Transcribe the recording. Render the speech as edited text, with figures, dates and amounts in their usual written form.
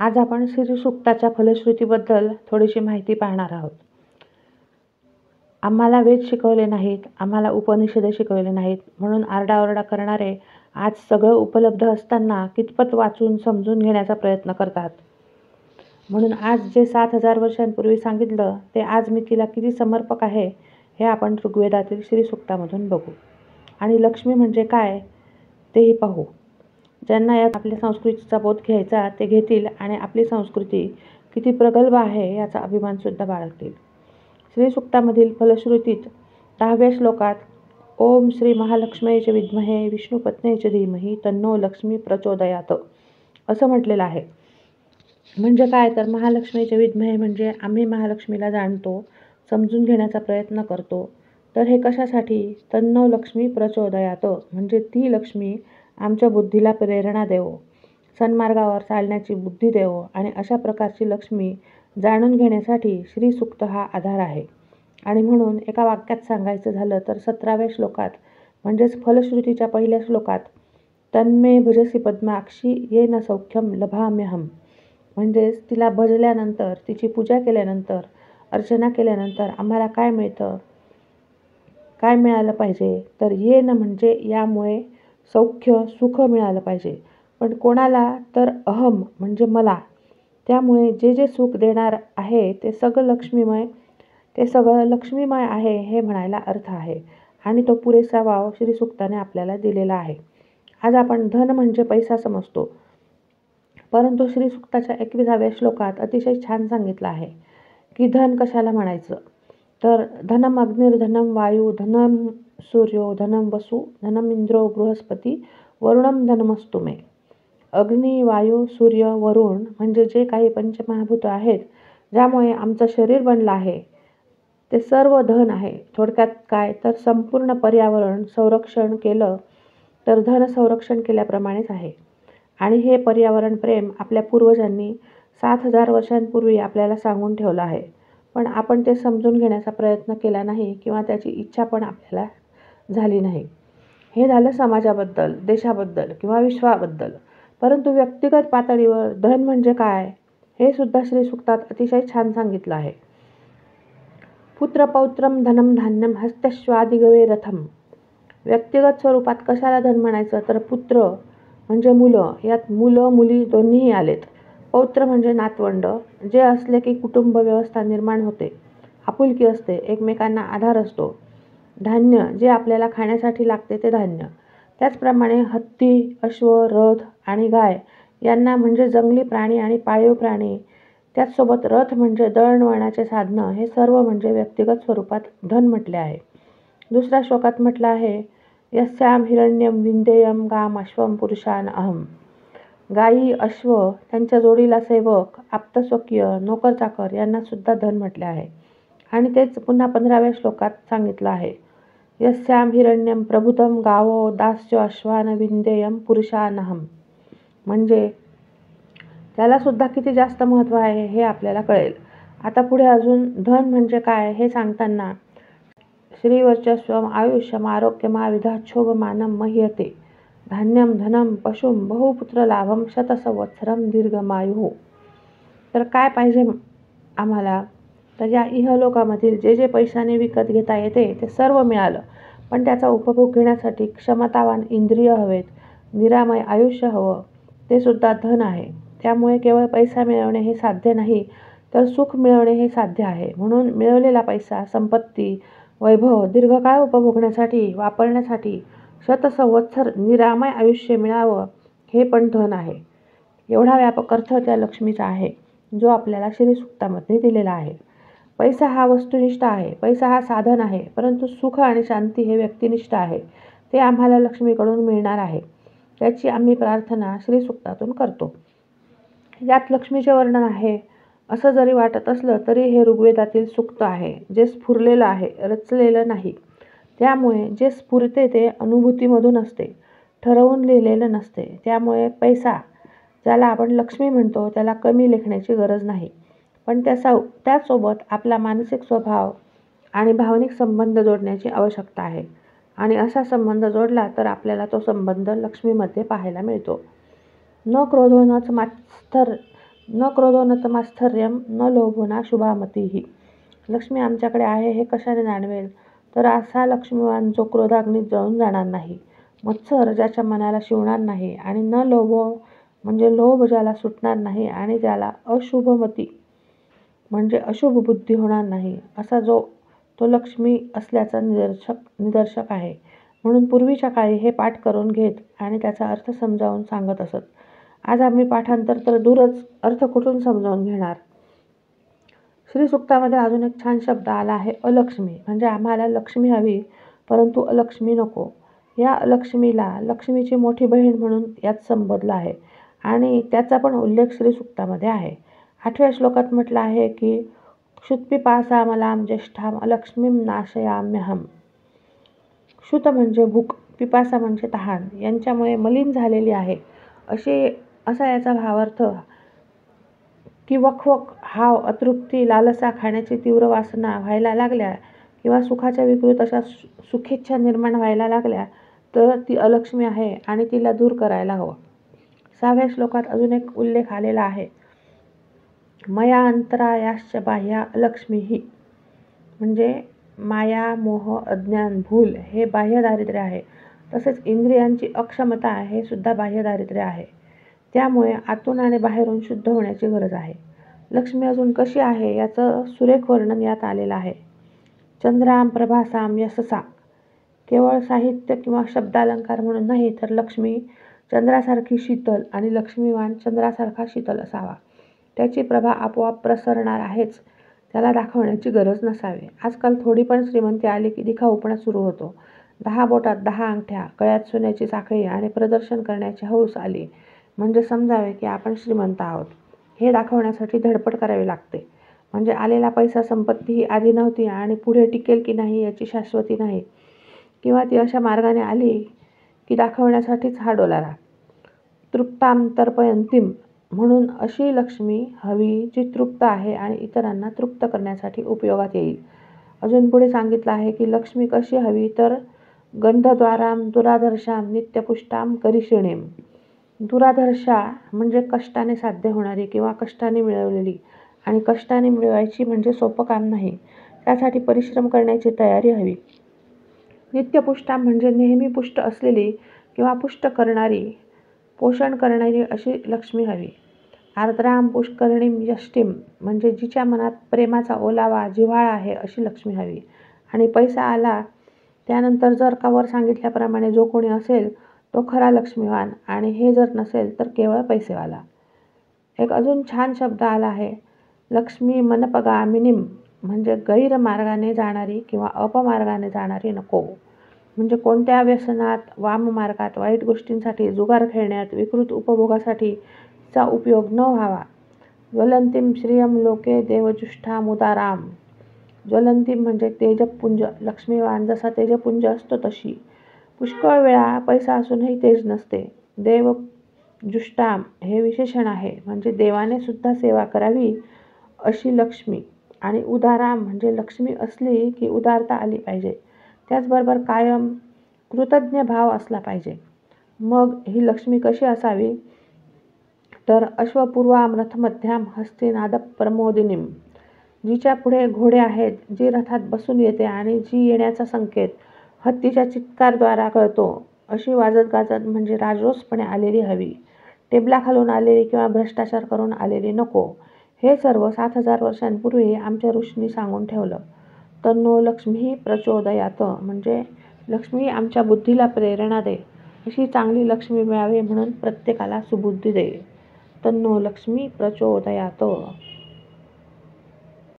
आज आपण श्रीसूक्ताच्या फलश्रुतीबद्दल थोडीशी माहिती पाहणार आहोत. आम्हाला वेद शिकवले नाहीत, आम्हाला उपनिषद शिकवले नाहीत म्हणून आरडाओरडा करणारे आज सगळं उपलब्ध असताना कितपत वाचून समजून घेण्याचा प्रयत्न करतात. म्हणून आज जे 7,000 वर्षांपूर्वी सांगितलं ते आज मी तिला किती समर्पक आहे हे आपण ऋग्वेदातील श्रीसूक्तामधून बघू. आणि लक्ष्मी म्हणजे काय तेही पाहू. ज्यांना या आपल्या संस्कृतीचा बोध घ्यायचा ते घेतील आणि आपली संस्कृती किती प्रगल्भ आहे याचा अभिमानसुद्धा बाळगतील. श्रीसूक्तामधील फलश्रुतीत 10व्या श्लोकात ओम श्री महालक्ष्मीच विद्महे विष्णुपत्नीच धीमहि तन्नो लक्ष्मी प्रचोदयात असं म्हटलेलं आहे. म्हणजे काय तर महालक्ष्मीचे विद्महे म्हणजे आम्ही महालक्ष्मीला जाणतो, समजून घेण्याचा प्रयत्न करतो. तर हे कशासाठी? तन्नो लक्ष्मी प्रचोदयात म्हणजे ती लक्ष्मी आमच्या बुद्धीला प्रेरणा देवो, सन्मार्गावर चालण्याची बुद्धी देवो आणि अशा प्रकारची लक्ष्मी जाणून घेण्यासाठी श्रीसूक्त हा आधार आहे. आणि म्हणून एका वाक्यात सांगायचं झालं तर 17व्या श्लोकात म्हणजेच फलश्रुतीच्या पहिल्या श्लोकात तन्मे भजसी पद्माक्षी येन सौख्यम लभाम्यहम म्हणजेच तिला भजल्यानंतर, तिची पूजा केल्यानंतर, अर्चना केल्यानंतर आम्हाला काय मिळतं, काय मिळालं पाहिजे तर येन म्हणजे यामुळे सौख्य सुख मिळालं पाहिजे. पण कोणाला तर अहम म्हणजे मला, त्यामुळे जे जे सुख देणार आहे ते सगळं लक्ष्मीमय आहे हे म्हणायला अर्थ आहे. आणि तो पुरेसा वाव श्रीसूक्ताने आपल्याला दिलेला आहे. आज आपण धन म्हणजे पैसा समजतो, परंतु श्रीसूक्ताच्या 21व्या श्लोकात अतिशय छान सांगितलं आहे की धन कशाला म्हणायचं. तर धनम अग्निर्धनम वायू धनम सूर्यो धनम वसु धनम इंद्रो बृहस्पती वरुणम धनमस्तु मे. अग्नी, वायू, सूर्य, वरुण म्हणजे जे काही पंचमहाभूत आहेत ज्यामुळे आमचं शरीर बनलं आहे ते सर्व धन आहे. थोडक्यात काय तर संपूर्ण पर्यावरण संरक्षण केलं तर धन संरक्षण केल्याप्रमाणेच आहे. आणि हे पर्यावरण प्रेम आपल्या पूर्वजांनी 7,000 वर्षांपूर्वी आपल्याला सांगून ठेवलं आहे. पण आपण ते समजून घेण्याचा प्रयत्न केला नाही किंवा त्याची इच्छा पण आपल्याला झाली नाही. हे झालं समाजाबद्दल, देशाबद्दल किंवा विश्वाबद्दल. परंतु व्यक्तिगत पातळीवर धन म्हणजे काय हे सुद्धा श्रीसूक्तात अतिशय छान सांगितलं आहे. पुत्र पौत्रम धनम धान्यम हस्तश्वादिगवे रथम. व्यक्तिगत स्वरूपात कशाला धन म्हणायचं तर पुत्र म्हणजे मुलं, यात मुलं मुली दोन्हीही आलेत. पौत्र म्हणजे नातवंड, जे असले की कुटुंब व्यवस्था निर्माण होते, आपुलकी असते, एकमेकांना आधार असतो. धान्य जे आपल्याला खाण्यासाठी लागते ते धान्य. त्याचप्रमाणे हत्ती, अश्व, रथ आणि गाय यांना म्हणजे जंगली प्राणी आणि पाळीव प्राणी, त्याचसोबत रथ म्हणजे दळणवळणाचे साधनं, हे सर्व म्हणजे व्यक्तिगत स्वरूपात धन म्हटले आहे. दुसऱ्या श्लोकात म्हटलं आहे यस्याम हिरण्यम विंदेयम गाम अश्वम पुरुषान अहम. गायी, अश्व, त्यांच्या जोडीला सेवक, आप्तस्वकीय, नोकर-चाकर यांना सुद्धा धन म्हटले आहे. आणि तेच पुन्हा 15व्या श्लोकात सांगितलं आहे यस्याम हिरण्यम प्रभुतम गावो दास्य अश्वान विंदेयम पुरुषानहम. म्हणजे त्याला सुद्धा किती जास्त महत्त्व आहे हे आपल्याला कळेल. आता पुढे अजून धन म्हणजे काय हे सांगताना श्रीवर्चस्वम आयुष्यम आरोग्यमाविधाच्छोभमानं मह्यते धान्यम धनम पशुम बहुपुत्र लाभम शतसंवत्सरम दीर्घमायुः. तर काय पाहिजे आम्हाला तर या इहलोकामधील जे जे पैशाने विकत घेता येते ते सर्व मिळालं, पण त्याचा उपभोग घेण्यासाठी क्षमतावान इंद्रिय हवेत, निरामय आयुष्य हवं, ते सुद्धा धन आहे. त्यामुळे केवळ पैसा मिळवणे हे साध्य नाही तर सुख मिळवणे हे साध्य आहे. म्हणून मिळवलेला पैसा, संपत्ती, वैभव दीर्घकाळ उपभोगण्यासाठी, वापरण्यासाठी शतसंवत्सर निरामय आयुष्य मिळावं हे पण धन आहे. एवढा व्यापक अर्थ त्या लक्ष्मीचा आहे जो आपल्याला श्रीसूक्तामध्ये दिलेला आहे. पैसा हा वस्तुनिष्ठ आहे, पैसा हा साधन आहे, परंतु सुख आणि शांती हे व्यक्तिनिष्ठ आहे. ते आम्हाला लक्ष्मीकडून मिळणार आहे. त्याची आम्ही प्रार्थना श्रीसूक्तातून करतो. यात लक्ष्मीचे वर्णन आहे असं जरी वाटत असलं तरी हे ऋग्वेदातील सूक्त आहे, जे स्फुरलेलं आहे, रचलेलं नाही. त्यामुळे जे स्फुरते ते अनुभूतीमधून असते, ठरवून लिहिलेलं नसते. त्यामुळे पैसा ज्याला आपण लक्ष्मी म्हणतो त्याला कमी लेखण्याची गरज नाही. पण त्यासोबत आपला मानसिक स्वभाव आणि भावनिक संबंध जोडण्याची आवश्यकता आहे. आणि असा संबंध जोडला तर आपल्याला तो संबंध लक्ष्मीमध्ये पाहायला मिळतो. न क्रोधो नच मात्सर न क्रोधो न तमास्थर्यम न लोभो न शुभामतीही. लक्ष्मी आमच्याकडे आहे हे कशाने जाणवेल? तर असा लक्ष्मीवान जो क्रोधाग्नीत जळून जाणार नाही, मत्सर ज्याच्या मनाला शिवणार नाही, आणि न लोभो म्हणजे लोभ ज्याला सुटणार नाही, आणि ज्याला अशुभमती म्हणजे अशुभ बुद्धी होणार नाही, असा जो तो लक्ष्मी असल्याचा निदर्शक आहे. म्हणून पूर्वीच्या काळी हे पाठ करून घेत आणि त्याचा अर्थ समजावून सांगत असत. आज आम्ही पाठांतर तर दूरच, अर्थ कुठून समजावून घेणार. श्रीसूक्तामध्ये अजून एक छान शब्द आला आहे, अलक्ष्मी. म्हणजे आम्हाला लक्ष्मी हवी, परंतु अलक्ष्मी नको. या अलक्ष्मीला लक्ष्मीची मोठी बहीण म्हणून यात संबोधलं आहे आणि त्याचा पण उल्लेख श्रीसूक्तामध्ये आहे. 8व्या श्लोकात म्हटलं आहे की क्षुत्पिपासामलां ज्येष्ठां अलक्ष्मीं नाशयाम्यहम्. क्षुत म्हणजे भूक, पिपासा म्हणजे तहान, यांच्यामुळे मलिन झालेली आहे असा याचा भावार्थ. की वखवक, हाव, अतृप्ती, लालसा, खाण्याची तीव्र वासना व्हायला लागल्या किंवा सुखाच्या विकृत अशा सुखेच्छा निर्माण व्हायला लागल्या तर ती अलक्ष्मी आहे आणि तिला दूर करायला हवं. 6व्या श्लोकात अजून एक उल्लेख आलेला आहे, मया अंतरायाश्च बाह्या अलक्ष्मीही. म्हणजे माया, मोह, अज्ञान, भूल हे बाह्य दारिद्र्य आहे. तसेच इंद्रियांची अक्षमता हे सुद्धा बाह्य दारिद्र्य आहे. त्यामुळे आतून आणि बाहेरून शुद्ध होण्याची गरज आहे. लक्ष्मी अजून कशी आहे याचं सुरेख वर्णन यात आलेलं आहे. चंद्राम प्रभासाम यशसा. केवळ साहित्य किंवा शब्दालंकार म्हणून नाही, तर लक्ष्मी चंद्रासारखी शीतल आणि लक्ष्मीवान चंद्रासारखा शीतल असावा. त्याची प्रभा आपोआप प्रसरणार आहेच, त्याला दाखवण्याची गरज नसावी. आजकाल थोडी पण श्रीमंती आली की दिखाऊपणा सुरू होतो. 10 बोटात 10 अंगठ्या, गळ्यात सोन्याची साखळी आणि प्रदर्शन करण्याची हौस आली म्हणजे समजावे की आपण श्रीमंत आहोत. हे दाखवण्यासाठी धडपड करावी लागते. म्हणजे आलेला पैसा, संपत्ती ही आधी नव्हती आणि पुढे टिकेल की नाही याची शाश्वती नाही, किंवा ती अशा मार्गाने आली की दाखवण्यासाठीच हा डोलारा. तृप्ताम तर्पयंतीम. म्हणून अशी लक्ष्मी हवी जी तृप्त आहे आणि इतरांना तृप्त करण्यासाठी उपयोगात येईल. अजून पुढे सांगितलं आहे की लक्ष्मी कशी हवी, तर गंधद्वाराम दुराधर्षाम नित्यपुष्टाम करिषिणीम. दुराधर्षा म्हणजे कष्टाने साध्य होणारी किंवा कष्टाने मिळवलेली, आणि कष्टाने मिळवायची म्हणजे सोपं काम नाही, त्यासाठी परिश्रम करण्याची तयारी हवी. नित्यपुष्टाम म्हणजे नेहमी पुष्ट असलेली किंवा पुष्ट करणारी, पोषण करणारी अशी लक्ष्मी हवी. आर्द्राम पुष्करणीम यष्टीम म्हणजे जिच्या मनात प्रेमाचा ओलावा, जिव्हाळा आहे अशी लक्ष्मी हवी. आणि पैसा आला त्यानंतर जर का वर सांगितल्याप्रमाणे जो कोणी असेल तो खरा लक्ष्मीवान, आणि हे जर नसेल तर केवळ पैसेवाला. एक अजून छान शब्द आला आहे, लक्ष्मी मनपगामिनीम. म्हणजे गैरमार्गाने जाणारी किंवा अपमार्गाने जाणारी नको. म्हणजे कोणत्या व्यसनात, वाममार्गात, वाईट गोष्टींसाठी, जुगार खेळण्यात, विकृत उपभोगासाठी चा उपयोग न व्हावा. ज्वलंतीम श्रियम लोके देवजुष्ठाम उदाराम. ज्वलंतीम म्हणजे तेजपुंज, लक्ष्मीवान जसा तेजपुंज असतो तशी. पुष्कळ वेळा पैसा असूनही तेज नसते. देवजुष्टाम हे विशेषण आहे, म्हणजे देवाने सुद्धा सेवा करावी अशी लक्ष्मी. आणि उदाराम म्हणजे लक्ष्मी असली की उदारता आली पाहिजे, त्याचबरोबर कायम कृतज्ञ भाव असला पाहिजे. मग ही लक्ष्मी कशी असावी, तर अश्वपूर्वाम रथमध्याम हस्तिनाद प्रमोदिनीम. जिच्या पुढे घोडे आहेत, जी रथात बसून येते आणि जी येण्याचा संकेत हत्तीच्या चित्कारद्वारा कळतो, अशी वाजत गाजत म्हणजे राजरोसपणे आलेली हवी. टेबलाखालून आलेली किंवा भ्रष्टाचार करून आलेली नको. हे सर्व 7000 वर्षांपूर्वी आमच्या ऋषींनी सांगून ठेवलं. तन्नो लक्ष्मी प्रचोदयात. म्हणजे लक्ष्मी आमच्या बुद्धीला प्रेरणा दे, अशी चांगली लक्ष्मी मिळावी म्हणून प्रत्येकाला सुबुद्धी दे. तन्नो लक्ष्मी प्रचोदयात.